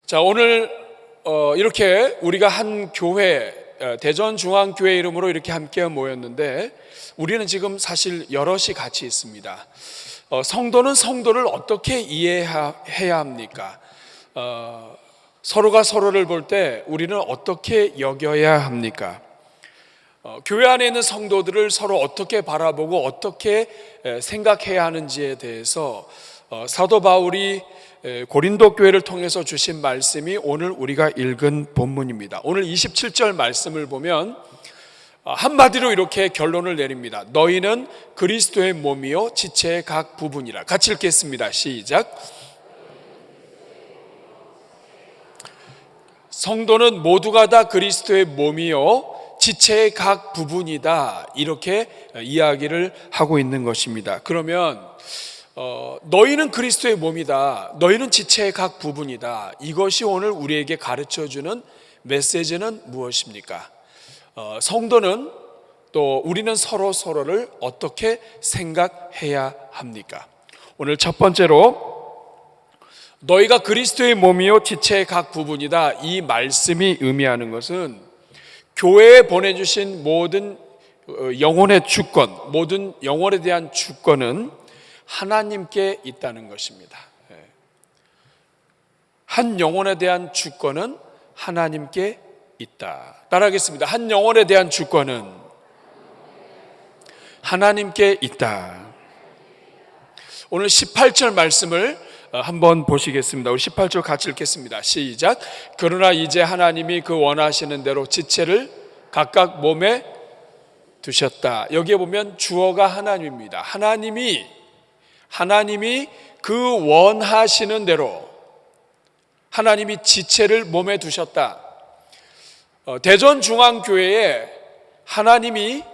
자, 오늘 이렇게 우리가 한 교회, 대전중앙교회 이름으로 이렇게 함께 모였는데, 우리는 지금 사실 여럿이 같이 있습니다. 성도는 성도를 어떻게 이해해야 합니까? 서로가 서로를 볼 때 우리는 어떻게 여겨야 합니까? 교회 안에 있는 성도들을 서로 어떻게 바라보고 어떻게 생각해야 하는지에 대해서 사도 바울이 고린도 교회를 통해서 주신 말씀이 오늘 우리가 읽은 본문입니다. 오늘 27절 말씀을 보면 한마디로 이렇게 결론을 내립니다. 너희는 그리스도의 몸이요 지체의 각 부분이라. 같이 읽겠습니다. 시작. 성도는 모두가 다 그리스도의 몸이요 지체의 각 부분이다. 이렇게 이야기를 하고 있는 것입니다. 그러면 너희는 그리스도의 몸이다. 너희는 지체의 각 부분이다. 이것이 오늘 우리에게 가르쳐주는 메시지는 무엇입니까? 성도는 또 우리는 서로를 어떻게 생각해야 합니까? 오늘 첫 번째로 너희가 그리스도의 몸이요 지체의 각 부분이다. 이 말씀이 의미하는 것은 교회에 보내주신 모든 영혼의 주권, 모든 영혼에 대한 주권은 하나님께 있다는 것입니다. 한 영혼에 대한 주권은 하나님께 있다. 따라하겠습니다. 한 영혼에 대한 주권은 하나님께 있다. 오늘 18절 말씀을 한번 보시겠습니다. 우리 18절 같이 읽겠습니다. 시작. 그러나 이제 하나님이 그 원하시는 대로 지체를 각각 몸에 두셨다. 여기에 보면 주어가 하나님입니다. 하나님이 그 원하시는 대로 하나님이 지체를 몸에 두셨다. 대전중앙교회에 하나님이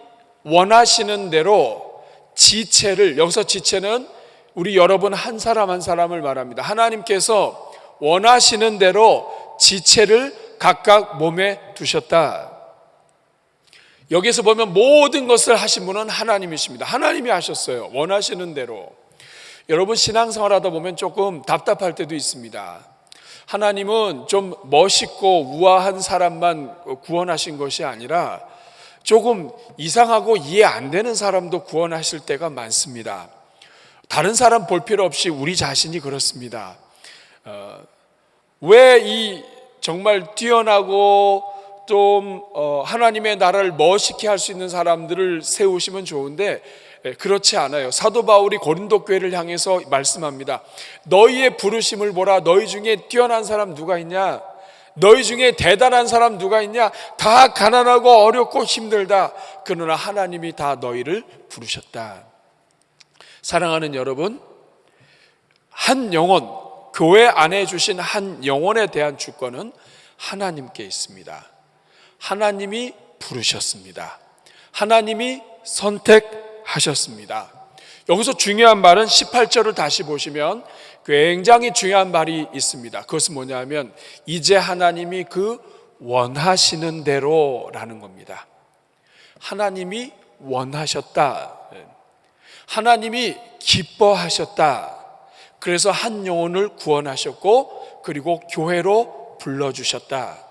원하시는 대로 지체를, 여기서 지체는 우리 여러분 한 사람 한 사람을 말합니다. 하나님께서 원하시는 대로 지체를 각각 몸에 두셨다. 여기서 보면 모든 것을 하신 분은 하나님이십니다. 하나님이 하셨어요. 원하시는 대로. 여러분 신앙생활 하다 보면 조금 답답할 때도 있습니다. 하나님은 좀 멋있고 우아한 사람만 구원하신 것이 아니라 조금 이상하고 이해 안 되는 사람도 구원하실 때가 많습니다. 다른 사람 볼 필요 없이 우리 자신이 그렇습니다. 왜 이 정말 뛰어나고 좀 하나님의 나라를 멋있게 할 수 있는 사람들을 세우시면 좋은데 그렇지 않아요. 사도 바울이 고린도 교회를 향해서 말씀합니다. 너희의 부르심을 보라. 너희 중에 뛰어난 사람 누가 있냐? 너희 중에 대단한 사람 누가 있냐? 다 가난하고 어렵고 힘들다. 그러나 하나님이 다 너희를 부르셨다. 사랑하는 여러분, 한 영혼, 교회 안에 주신 한 영혼에 대한 주권은 하나님께 있습니다. 하나님이 부르셨습니다. 하나님이 선택하셨습니다. 여기서 중요한 말은 18절을 다시 보시면 굉장히 중요한 말이 있습니다. 그것은 뭐냐면 이제 하나님이 그 원하시는 대로라는 겁니다. 하나님이 원하셨다. 하나님이 기뻐하셨다. 그래서 한 영혼을 구원하셨고 그리고 교회로 불러주셨다.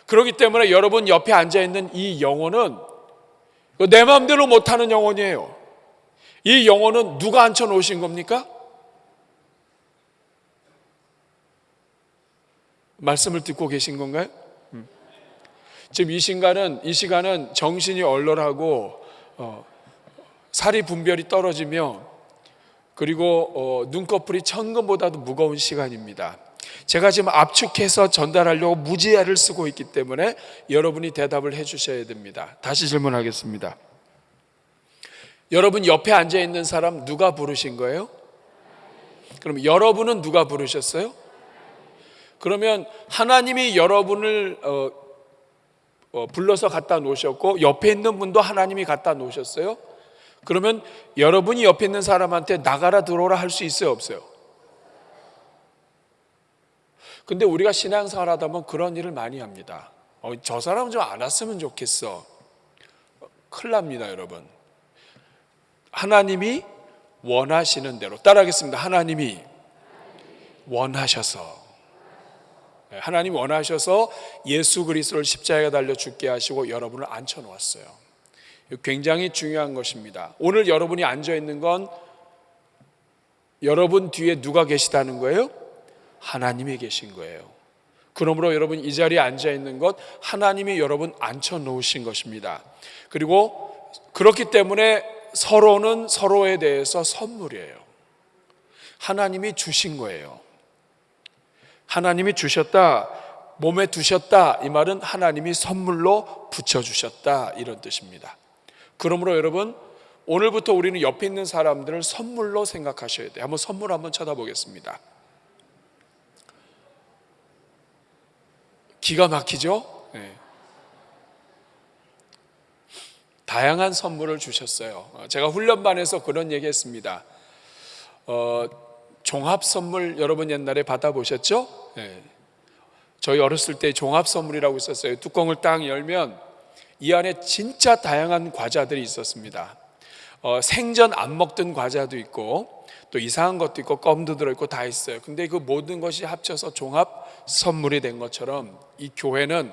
그렇기 때문에 여러분 옆에 앉아있는 이 영혼은 내 마음대로 못하는 영혼이에요. 이 영혼은 누가 앉혀놓으신 겁니까? 말씀을 듣고 계신 건가요? 지금 이 시간은 정신이 얼얼하고 살이 분별이 떨어지며 그리고 눈꺼풀이 천금보다도 무거운 시간입니다. 제가 지금 압축해서 전달하려고 무지애를 쓰고 있기 때문에 여러분이 대답을 해 주셔야 됩니다. 다시 질문하겠습니다. 여러분 옆에 앉아있는 사람 누가 부르신 거예요? 그럼 여러분은 누가 부르셨어요? 그러면 하나님이 여러분을 불러서 갖다 놓으셨고 옆에 있는 분도 하나님이 갖다 놓으셨어요? 그러면 여러분이 옆에 있는 사람한테 나가라 들어오라 할 수 있어요? 없어요? 근데 우리가 신앙생활 하다 보면 그런 일을 많이 합니다. 저 사람 좀 안 왔으면 좋겠어. 큰일 납니다, 여러분. 하나님이 원하시는 대로 따라하겠습니다. 하나님이 원하셔서 하나님 원하셔서 예수 그리스도를 십자가에 달려 죽게 하시고 여러분을 앉혀 놓았어요. 굉장히 중요한 것입니다. 오늘 여러분이 앉아 있는 건 여러분 뒤에 누가 계시다는 거예요? 하나님이 계신 거예요. 그러므로 여러분 이 자리에 앉아 있는 것 하나님이 여러분 앉혀 놓으신 것입니다. 그리고 그렇기 때문에 서로는 서로에 대해서 선물이에요. 하나님이 주신 거예요. 하나님이 주셨다, 몸에 두셨다, 이 말은 하나님이 선물로 붙여주셨다, 이런 뜻입니다. 그러므로 여러분 오늘부터 우리는 옆에 있는 사람들을 선물로 생각하셔야 돼요. 한번 선물 한번 쳐다보겠습니다. 기가 막히죠? 네. 다양한 선물을 주셨어요. 제가 훈련반에서 그런 얘기 했습니다. 종합 선물 여러분 옛날에 받아보셨죠? 네. 저희 어렸을 때 종합 선물이라고 있었어요. 뚜껑을 딱 열면 이 안에 진짜 다양한 과자들이 있었습니다. 생전 안 먹던 과자도 있고 또 이상한 것도 있고 껌도 들어있고 다 있어요. 근데 그 모든 것이 합쳐서 종합 선물이 된 것처럼 이 교회는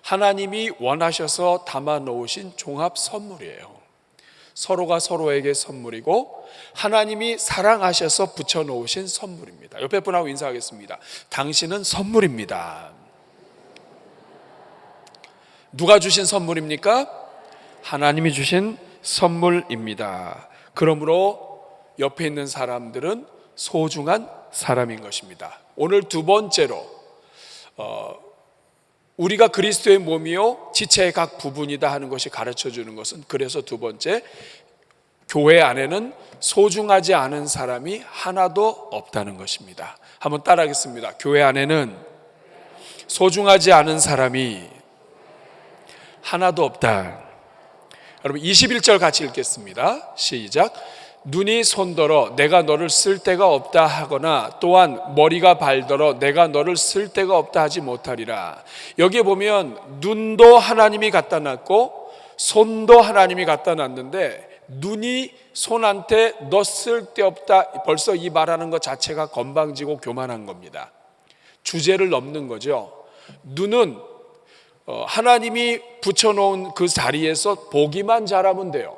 하나님이 원하셔서 담아 놓으신 종합 선물이에요. 서로가 서로에게 선물이고 하나님이 사랑하셔서 붙여 놓으신 선물입니다. 옆에 분하고 인사하겠습니다. 당신은 선물입니다. 누가 주신 선물입니까? 하나님이 주신 선물입니다. 그러므로 옆에 있는 사람들은 소중한 사람인 것입니다. 오늘 두 번째로 우리가 그리스도의 몸이요 지체의 각 부분이다 하는 것이 가르쳐 주는 것은, 그래서 두 번째, 교회 안에는 소중하지 않은 사람이 하나도 없다는 것입니다. 한번 따라하겠습니다. 교회 안에는 소중하지 않은 사람이 하나도 없다. 여러분 21절 같이 읽겠습니다. 시작. 눈이 손더러 내가 너를 쓸 데가 없다 하거나 또한 머리가 발더러 내가 너를 쓸 데가 없다 하지 못하리라. 여기에 보면 눈도 하나님이 갖다 놨고 손도 하나님이 갖다 놨는데 눈이 손한테 너 쓸 데 없다, 벌써 이 말하는 것 자체가 건방지고 교만한 겁니다. 주제를 넘는 거죠. 눈은 하나님이 붙여놓은 그 자리에서 보기만 잘하면 돼요.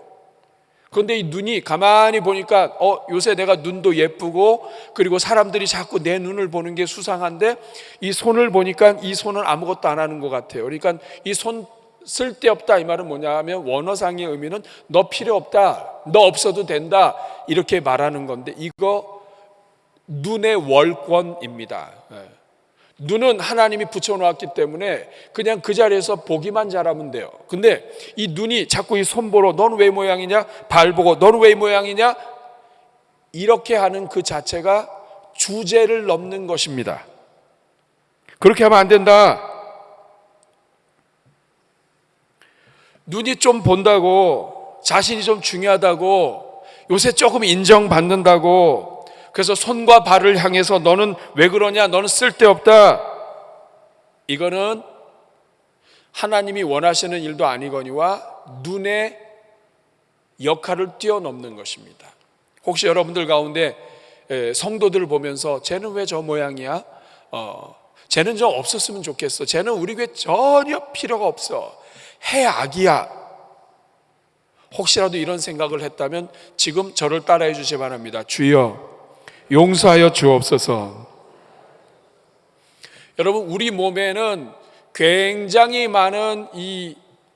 그런데 이 눈이 가만히 보니까 요새 내가 눈도 예쁘고 그리고 사람들이 자꾸 내 눈을 보는 게 수상한데 이 손을 보니까 이 손은 아무것도 안 하는 것 같아요. 그러니까 이 손 쓸데없다 이 말은 뭐냐 하면 원어상의 의미는 너 필요 없다, 너 없어도 된다 이렇게 말하는 건데 이거 눈의 월권입니다. 눈은 하나님이 붙여놓았기 때문에 그냥 그 자리에서 보기만 잘하면 돼요. 근데 이 눈이 자꾸 이 손 보러 넌 왜 모양이냐, 발 보고 넌 왜 모양이냐 이렇게 하는 그 자체가 주제를 넘는 것입니다. 그렇게 하면 안 된다. 눈이 좀 본다고, 자신이 좀 중요하다고, 요새 조금 인정받는다고, 그래서 손과 발을 향해서 너는 왜 그러냐, 너는 쓸데없다, 이거는 하나님이 원하시는 일도 아니거니와 눈의 역할을 뛰어넘는 것입니다. 혹시 여러분들 가운데 성도들을 보면서 쟤는 왜 저 모양이야? 쟤는 좀 없었으면 좋겠어. 쟤는 우리 교회 전혀 필요가 없어. 해악이야. 혹시라도 이런 생각을 했다면 지금 저를 따라해 주시기 바랍니다. 주여 용서하여 주옵소서. 여러분 우리 몸에는 굉장히 많은 이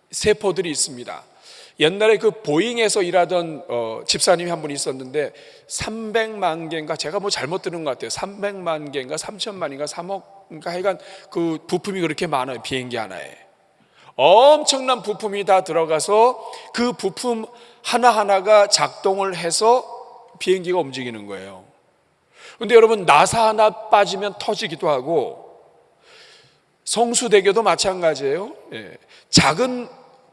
세포들이 있습니다. 옛날에 그 보잉에서 일하던 집사님이 한 분 있었는데 300만 개인가, 제가 뭐 잘못 들은 것 같아요. 300만 개인가 3천만인가 3억인가 하여간 그 부품이 그렇게 많아요. 비행기 하나에 엄청난 부품이 다 들어가서 그 부품 하나하나가 작동을 해서 비행기가 움직이는 거예요. 그런데 여러분 나사 하나 빠지면 터지기도 하고 성수대교도 마찬가지예요. 작은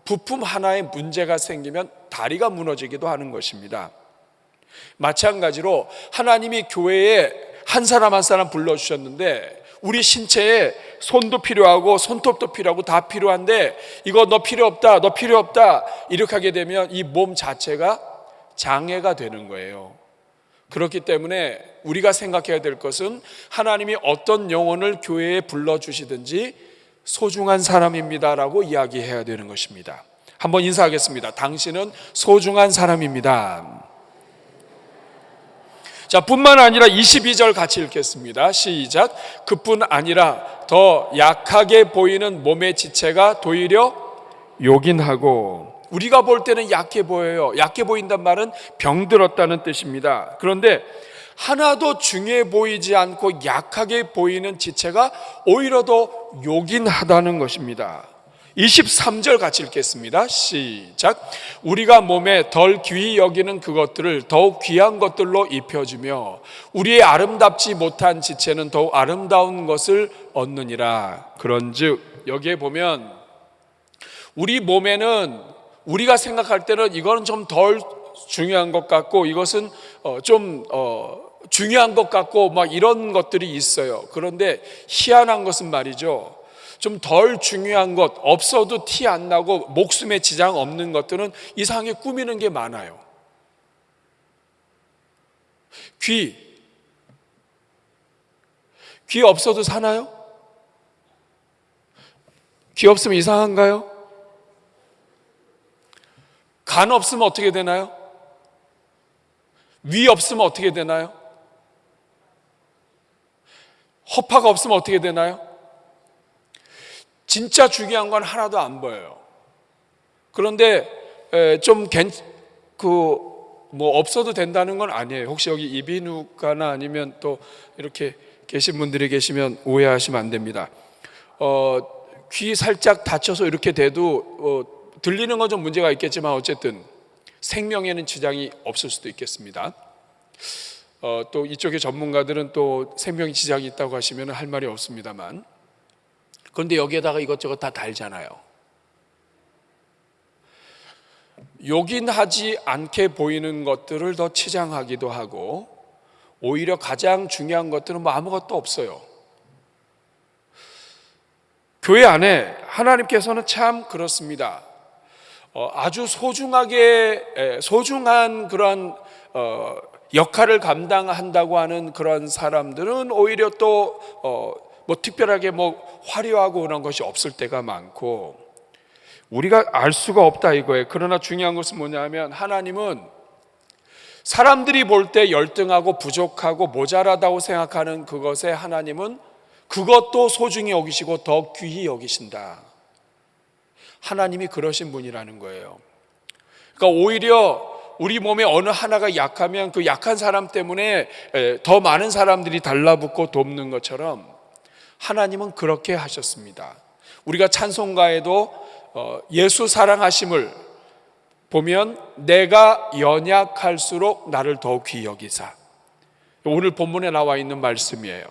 부품 하나에 문제가 생기면 다리가 무너지기도 하는 것입니다. 마찬가지로 하나님이 교회에 한 사람 한 사람 불러주셨는데 우리 신체에 손도 필요하고 손톱도 필요하고 다 필요한데 이거 너 필요 없다, 너 필요 없다 이렇게 하게 되면 이 몸 자체가 장애가 되는 거예요. 그렇기 때문에 우리가 생각해야 될 것은 하나님이 어떤 영혼을 교회에 불러주시든지 소중한 사람입니다라고 이야기해야 되는 것입니다. 한번 인사하겠습니다. 당신은 소중한 사람입니다. 자, 뿐만 아니라 22절 같이 읽겠습니다. 시작. 그뿐 아니라 더 약하게 보이는 몸의 지체가 도리어 요긴하고. 우리가 볼 때는 약해 보여요. 약해 보인단 말은 병들었다는 뜻입니다. 그런데 하나도 중요해 보이지 않고 약하게 보이는 지체가 오히려 더 요긴하다는 것입니다. 23절 같이 읽겠습니다. 시작. 우리가 몸에 덜 귀히 여기는 그것들을 더욱 귀한 것들로 입혀주며 우리의 아름답지 못한 지체는 더욱 아름다운 것을 얻느니라. 그런즉 여기에 보면 우리 몸에는 우리가 생각할 때는 이거는 좀 덜 중요한 것 같고 이것은 좀 중요한 것 같고 막 이런 것들이 있어요. 그런데 희한한 것은 말이죠, 좀 덜 중요한 것, 없어도 티 안 나고 목숨에 지장 없는 것들은 이상하게 꾸미는 게 많아요. 귀 없어도 사나요? 귀 없으면 이상한가요? 간 없으면 어떻게 되나요? 위 없으면 어떻게 되나요? 허파가 없으면 어떻게 되나요? 진짜 중요한 건 하나도 안 보여요. 그런데 좀 없어도 된다는 건 아니에요. 혹시 여기 이비인후과나 아니면 또 이렇게 계신 분들이 계시면 오해하시면 안 됩니다. 귀 살짝 다쳐서 이렇게 돼도 들리는 건 좀 문제가 있겠지만 어쨌든 생명에는 지장이 없을 수도 있겠습니다. 또 이쪽의 전문가들은 또 생명에 지장이 있다고 하시면 할 말이 없습니다만, 그런데 여기에다가 이것저것 다 달잖아요. 요긴하지 않게 보이는 것들을 더 치장하기도 하고 오히려 가장 중요한 것들은 뭐 아무것도 없어요. 교회 안에 하나님께서는 참 그렇습니다. 아주 소중한 그런 역할을 감당한다고 하는 그런 사람들은 오히려 또 특별하게 화려하고 그런 것이 없을 때가 많고 우리가 알 수가 없다 이거예요. 그러나 중요한 것은 뭐냐면 하나님은 사람들이 볼 때 열등하고 부족하고 모자라다고 생각하는 그것에 하나님은 그것도 소중히 여기시고 더 귀히 여기신다. 하나님이 그러신 분이라는 거예요. 그러니까 오히려 우리 몸에 어느 하나가 약하면 그 약한 사람 때문에 더 많은 사람들이 달라붙고 돕는 것처럼 하나님은 그렇게 하셨습니다. 우리가 찬송가에도 예수 사랑하심을 보면 내가 연약할수록 나를 더 귀히 여기사, 오늘 본문에 나와 있는 말씀이에요.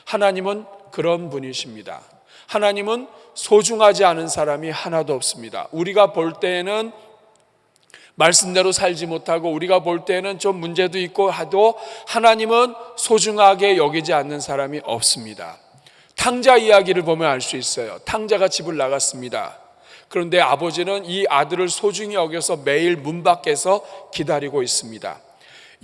하나님은 그런 분이십니다. 하나님은 소중하지 않은 사람이 하나도 없습니다. 우리가 볼 때에는 말씀대로 살지 못하고 우리가 볼 때는 좀 문제도 있고 하도 하나님은 소중하게 여기지 않는 사람이 없습니다. 탕자 이야기를 보면 알 수 있어요. 탕자가 집을 나갔습니다. 그런데 아버지는 이 아들을 소중히 여겨서 매일 문 밖에서 기다리고 있습니다.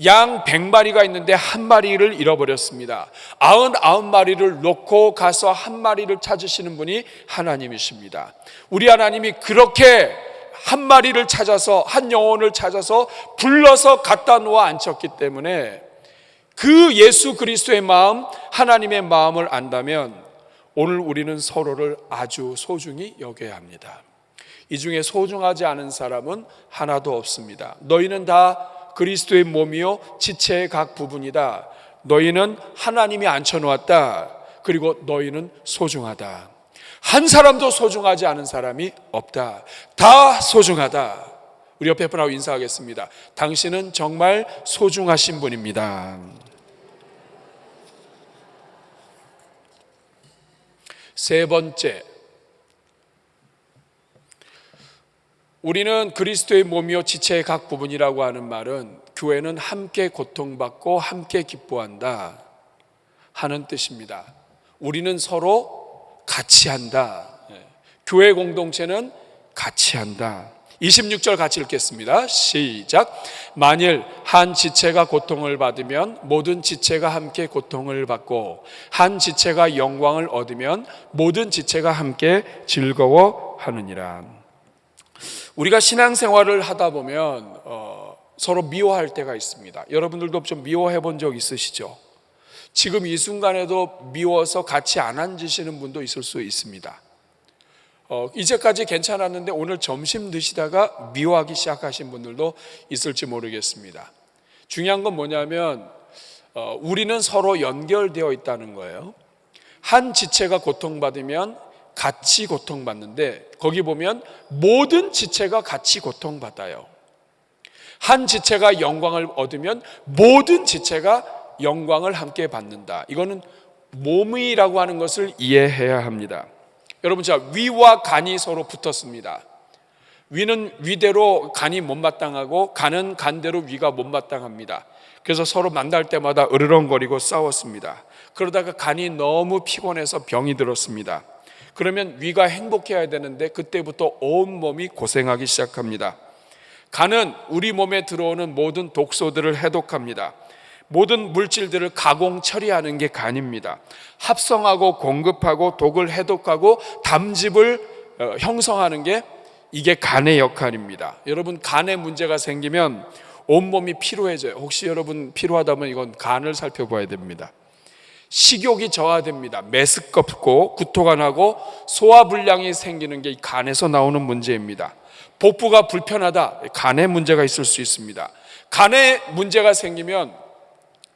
양 100마리가 있는데 한 마리를 잃어버렸습니다. 99마리를 놓고 가서 한 마리를 찾으시는 분이 하나님이십니다. 우리 하나님이 그렇게 한 마리를 찾아서, 한 영혼을 찾아서 불러서 갖다 놓아 앉혔기 때문에 그 예수 그리스도의 마음, 하나님의 마음을 안다면 오늘 우리는 서로를 아주 소중히 여겨야 합니다. 이 중에 소중하지 않은 사람은 하나도 없습니다. 너희는 다 그리스도의 몸이요 지체의 각 부분이다. 너희는 하나님이 앉혀놓았다. 그리고 너희는 소중하다. 한 사람도 소중하지 않은 사람이 없다. 다 소중하다. 우리 옆에 분하고 인사하겠습니다. 당신은 정말 소중하신 분입니다. 세 번째, 우리는 그리스도의 몸이요 지체의 각 부분이라고 하는 말은 교회는 함께 고통받고 함께 기뻐한다 하는 뜻입니다. 우리는 서로 같이 한다. 교회 공동체는 같이 한다. 26절 같이 읽겠습니다. 시작. 만일 한 지체가 고통을 받으면 모든 지체가 함께 고통을 받고 한 지체가 영광을 얻으면 모든 지체가 함께 즐거워하느니라. 우리가 신앙생활을 하다 보면 서로 미워할 때가 있습니다. 여러분들도 좀 미워해 본 적 있으시죠? 지금 이 순간에도 미워서 같이 안 앉으시는 분도 있을 수 있습니다. 이제까지 괜찮았는데 오늘 점심 드시다가 미워하기 시작하신 분들도 있을지 모르겠습니다. 중요한 건 뭐냐면 우리는 서로 연결되어 있다는 거예요. 한 지체가 고통받으면 같이 고통받는데 거기 보면 모든 지체가 같이 고통받아요. 한 지체가 영광을 얻으면 모든 지체가 영광을 함께 받는다. 이거는 몸이라고 하는 것을 이해해야 합니다. 여러분, 자, 위와 간이 서로 붙었습니다. 위는 위대로 간이 못마땅하고 간은 간대로 위가 못마땅합니다. 그래서 서로 만날 때마다 으르렁거리고 싸웠습니다. 그러다가 간이 너무 피곤해서 병이 들었습니다. 그러면 위가 행복해야 되는데 그때부터 온몸이 고생하기 시작합니다. 간은 우리 몸에 들어오는 모든 독소들을 해독합니다. 모든 물질들을 가공 처리하는 게 간입니다. 합성하고 공급하고 독을 해독하고 담즙을 형성하는 게 이게 간의 역할입니다. 여러분, 간에 문제가 생기면 온몸이 피로해져요. 혹시 여러분 피로하다면 이건 간을 살펴봐야 됩니다. 식욕이 저하됩니다. 메스껍고 구토가 나고 소화불량이 생기는 게 이 간에서 나오는 문제입니다. 복부가 불편하다, 간에 문제가 있을 수 있습니다. 간에 문제가 생기면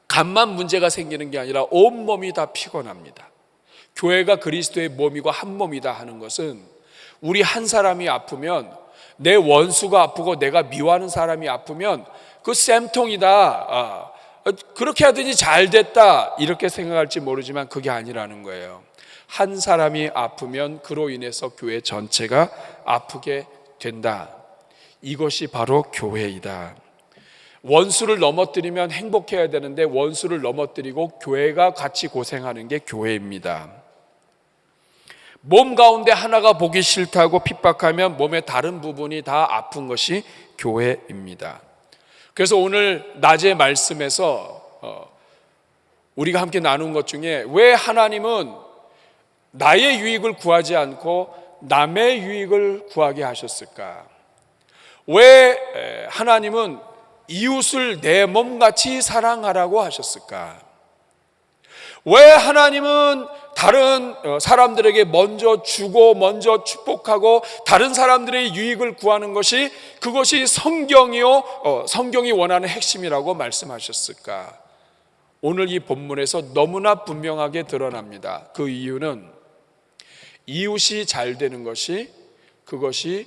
간만 문제가 생기는 게 아니라 온몸이 다 피곤합니다. 교회가 그리스도의 몸이고 한 몸이다 하는 것은 우리 한 사람이 아프면, 내 원수가 아프고 내가 미워하는 사람이 아프면 그 쌤통이다, 그렇게 하더니 잘 됐다, 이렇게 생각할지 모르지만 그게 아니라는 거예요. 한 사람이 아프면 그로 인해서 교회 전체가 아프게 된다. 이것이 바로 교회이다. 원수를 넘어뜨리면 행복해야 되는데 원수를 넘어뜨리고 교회가 같이 고생하는 게 교회입니다. 몸 가운데 하나가 보기 싫다고 핍박하면 몸의 다른 부분이 다 아픈 것이 교회입니다. 그래서 오늘 낮의 말씀에서 우리가 함께 나눈 것 중에 왜 하나님은 나의 유익을 구하지 않고 남의 유익을 구하게 하셨을까? 왜 하나님은 이웃을 내 몸같이 사랑하라고 하셨을까? 왜 하나님은 다른 사람들에게 먼저 주고 먼저 축복하고 다른 사람들의 유익을 구하는 것이 그것이 성경이요, 성경이 원하는 핵심이라고 말씀하셨을까? 오늘 이 본문에서 너무나 분명하게 드러납니다. 그 이유는 이웃이 잘 되는 것이, 그것이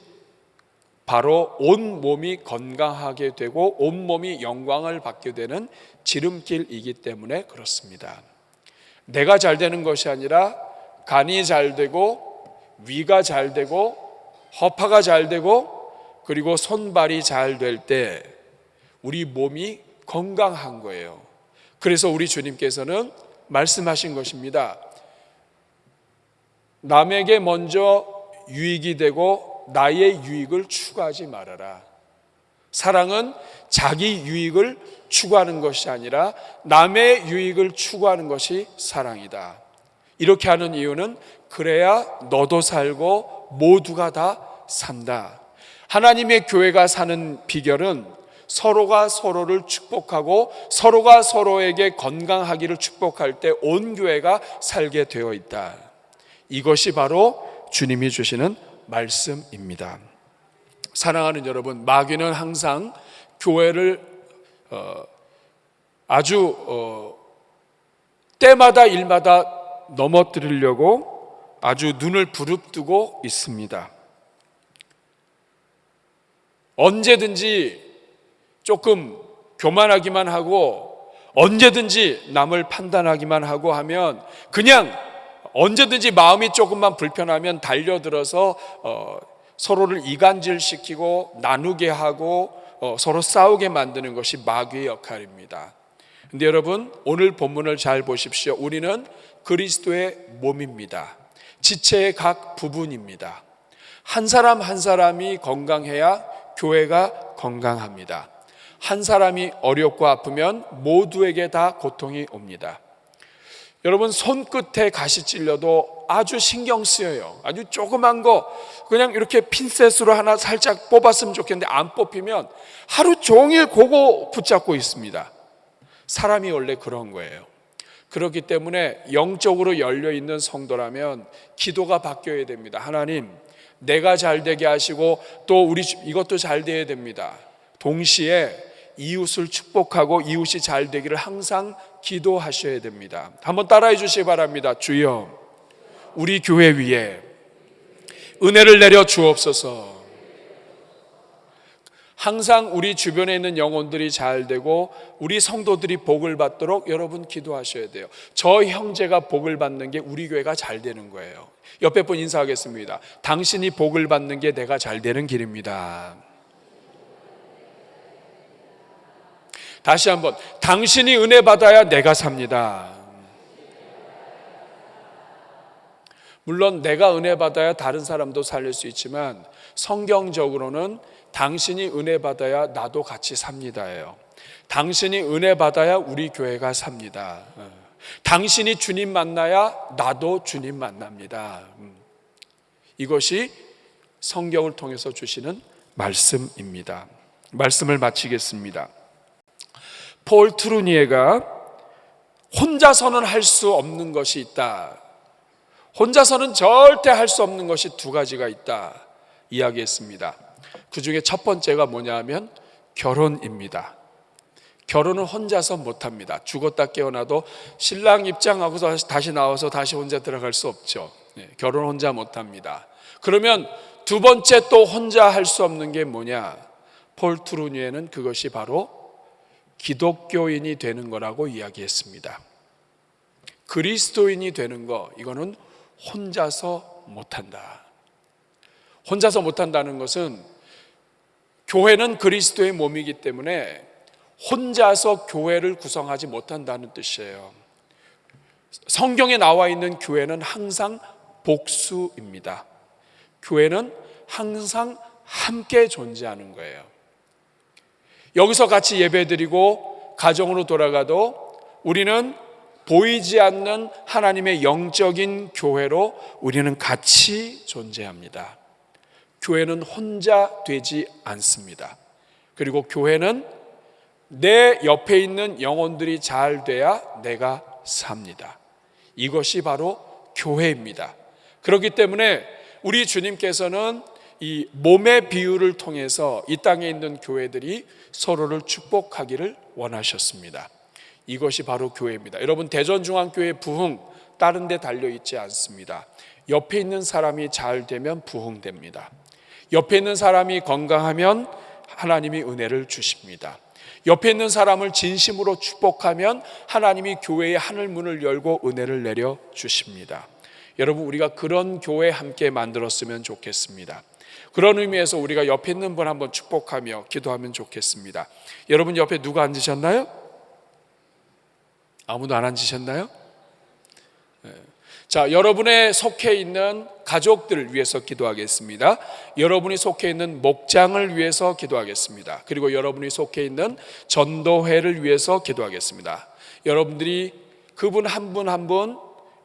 바로 온 몸이 건강하게 되고 온 몸이 영광을 받게 되는 지름길이기 때문에 그렇습니다. 내가 잘 되는 것이 아니라 간이 잘 되고 위가 잘 되고 허파가 잘 되고 그리고 손발이 잘 될 때 우리 몸이 건강한 거예요. 그래서 우리 주님께서는 말씀하신 것입니다. 남에게 먼저 유익이 되고 나의 유익을 추구하지 말아라. 사랑은 자기 유익을 추구하는 것이 아니라 남의 유익을 추구하는 것이 사랑이다. 이렇게 하는 이유는 그래야 너도 살고 모두가 다 산다. 하나님의 교회가 사는 비결은 서로가 서로를 축복하고 서로가 서로에게 건강하기를 축복할 때 온 교회가 살게 되어 있다. 이것이 바로 주님이 주시는 말씀입니다. 사랑하는 여러분, 마귀는 항상 교회를 아주 때마다 일마다 넘어뜨리려고 아주 눈을 부릅뜨고 있습니다. 언제든지 조금 교만하기만 하고 언제든지 남을 판단하기만 하고 하면 그냥 언제든지 마음이 조금만 불편하면 달려들어서 서로를 이간질시키고 나누게 하고 서로 싸우게 만드는 것이 마귀의 역할입니다. 그런데 여러분, 오늘 본문을 잘 보십시오. 우리는 그리스도의 몸입니다. 지체의 각 부분입니다. 한 사람 한 사람이 건강해야 교회가 건강합니다. 한 사람이 어렵고 아프면 모두에게 다 고통이 옵니다. 여러분, 손끝에 가시 찔려도 아주 신경 쓰여요. 아주 조그만 거 그냥 이렇게 핀셋으로 하나 살짝 뽑았으면 좋겠는데 안 뽑히면 하루 종일 그거 붙잡고 있습니다. 사람이 원래 그런 거예요. 그렇기 때문에 영적으로 열려있는 성도라면 기도가 바뀌어야 됩니다. 하나님, 내가 잘 되게 하시고 또 우리 이것도 잘 돼야 됩니다. 동시에 이웃을 축복하고 이웃이 잘 되기를 항상 기도하셔야 됩니다. 한번 따라해 주시기 바랍니다. 주여, 우리 교회 위에 은혜를 내려 주옵소서. 항상 우리 주변에 있는 영혼들이 잘 되고 우리 성도들이 복을 받도록 여러분 기도하셔야 돼요. 저 형제가 복을 받는 게 우리 교회가 잘 되는 거예요. 옆에 분 인사하겠습니다. 당신이 복을 받는 게 내가 잘 되는 길입니다. 다시 한번, 당신이 은혜 받아야 내가 삽니다. 물론 내가 은혜 받아야 다른 사람도 살릴 수 있지만 성경적으로는 당신이 은혜 받아야 나도 같이 삽니다예요. 당신이 은혜 받아야 우리 교회가 삽니다. 당신이 주님 만나야 나도 주님 만납니다. 이것이 성경을 통해서 주시는 말씀입니다. 말씀을 마치겠습니다. 폴 트루니에가 혼자서는 할 수 없는 것이 있다. 혼자서는 절대 할 수 없는 것이 두 가지가 있다 이야기했습니다. 그 중에 첫 번째가 뭐냐면 결혼입니다. 결혼은 혼자서 못합니다. 죽었다 깨어나도 신랑 입장하고 다시 나와서 다시 혼자 들어갈 수 없죠. 결혼 혼자 못합니다. 그러면 두 번째 또 혼자 할 수 없는 게 뭐냐? 폴 트루니에는 그것이 바로 기독교인이 되는 거라고 이야기했습니다. 그리스도인이 되는 거, 이거는 혼자서 못한다. 혼자서 못한다는 것은 교회는 그리스도의 몸이기 때문에 혼자서 교회를 구성하지 못한다는 뜻이에요. 성경에 나와 있는 교회는 항상 복수입니다. 교회는 항상 함께 존재하는 거예요. 여기서 같이 예배드리고 가정으로 돌아가도 우리는 보이지 않는 하나님의 영적인 교회로 우리는 같이 존재합니다. 교회는 혼자 되지 않습니다. 그리고 교회는 내 옆에 있는 영혼들이 잘 돼야 내가 삽니다. 이것이 바로 교회입니다. 그렇기 때문에 우리 주님께서는 이 몸의 비유를 통해서 이 땅에 있는 교회들이 서로를 축복하기를 원하셨습니다. 이것이 바로 교회입니다. 여러분, 대전중앙교회 부흥 다른 데 달려있지 않습니다. 옆에 있는 사람이 잘 되면 부흥됩니다. 옆에 있는 사람이 건강하면 하나님이 은혜를 주십니다. 옆에 있는 사람을 진심으로 축복하면 하나님이 교회의 하늘문을 열고 은혜를 내려 주십니다. 여러분, 우리가 그런 교회 함께 만들었으면 좋겠습니다. 그런 의미에서 우리가 옆에 있는 분 한번 축복하며 기도하면 좋겠습니다. 여러분 옆에 누가 앉으셨나요? 아무도 안 앉으셨나요? 자, 여러분의 속해 있는 가족들을 위해서 기도하겠습니다. 여러분이 속해 있는 목장을 위해서 기도하겠습니다. 그리고 여러분이 속해 있는 전도회를 위해서 기도하겠습니다. 여러분들이 그분 한 분 한 분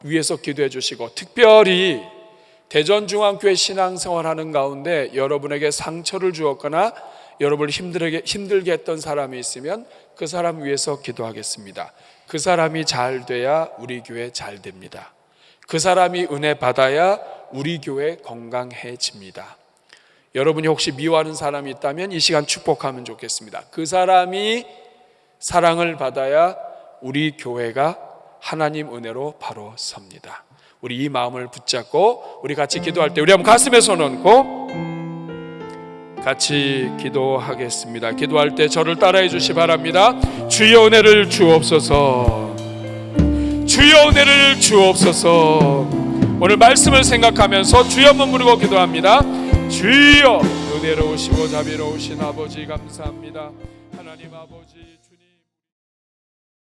위해서 기도해 주시고, 특별히 대전중앙교회 신앙생활하는 가운데 여러분에게 상처를 주었거나 여러분을 힘들게 했던 사람이 있으면 그 사람 위해서 기도하겠습니다. 그 사람이 잘 돼야 우리 교회 잘 됩니다. 그 사람이 은혜 받아야 우리 교회 건강해집니다. 여러분이 혹시 미워하는 사람이 있다면 이 시간 축복하면 좋겠습니다. 그 사람이 사랑을 받아야 우리 교회가 하나님 은혜로 바로 섭니다. 우리 이 마음을 붙잡고 우리 같이 기도할 때 우리 한번 가슴에 손 얹고 같이 기도하겠습니다. 기도할 때 저를 따라해 주시 바랍니다. 주여 은혜를 주옵소서. 주여 은혜를 주옵소서. 오늘 말씀을 생각하면서 주여 한번 부르고 기도합니다. 주여, 은혜로우시고 자비로우신 아버지 감사합니다. 하나님 아버지.